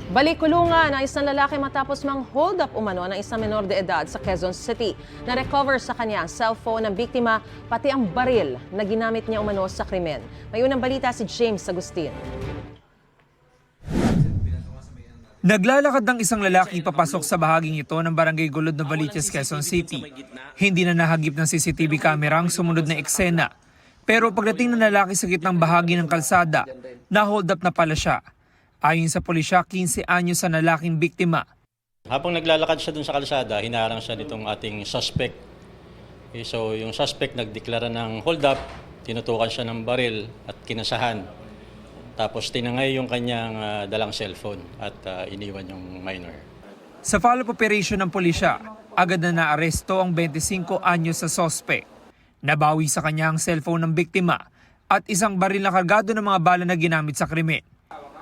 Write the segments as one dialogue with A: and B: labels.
A: Balik kulungan ang isang lalaki matapos mang hold up umano ng isang menor de edad sa Quezon City. Na-recover sa kanya ang cellphone ng biktima pati ang baril na ginamit niya umano sa krimen. May unang balita si James Agustin.
B: Naglalakad ng isang lalaki papasok sa bahaging ito ng Barangay Gulod na Novaliches, Quezon City. Hindi na nahagip ng CCTV camera ang sumunod na eksena. Pero pagdating ng lalaki sa gitnang bahagi ng kalsada, na-hold up na pala siya. Ayon sa pulisya, 15 anyos sa lalaking biktima.
C: Habang naglalakad siya dun sa kalsada, hinarang siya nitong ating suspect. Okay, so yung suspect nagdeklara ng hold up, tinutukan siya ng baril at kinasahan. Tapos tinangay yung kanyang dalang cellphone at iniwan yung minor.
B: Sa follow-up operation ng pulisya, agad na naaresto ang 25 anyos sa suspect. Nabawi sa kanya ang cellphone ng biktima at isang baril na kargado ng mga bala na ginamit sa krimen.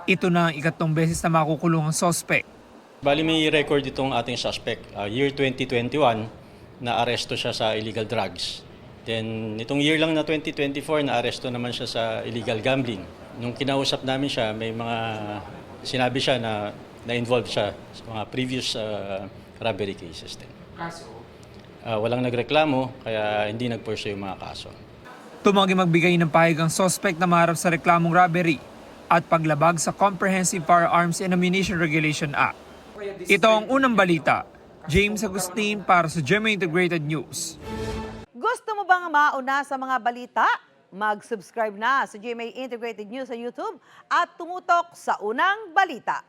B: Ito na ang ikatlong beses na makukulong ang suspect.
C: Bali may record itong ating suspect. Year 2021, na-aresto siya sa illegal drugs. Then itong year lang na 2024, na-aresto naman siya sa illegal gambling. Nung kinausap namin siya, may mga sinabi siya na na-involved siya sa mga previous robbery cases din. Kaso? Walang nagreklamo, kaya hindi nag-pursue yung mga kaso.
B: Tumanggi magbigay ng pahayag ang suspect na maharap sa reklamong robbery at paglabag sa Comprehensive Firearms and Ammunition Regulation Act. Ito ang unang balita. James Agustin para sa GMA Integrated News.
D: Gusto mo bang mauna sa mga balita? Mag-subscribe na sa GMA Integrated News sa YouTube at tumutok sa unang balita.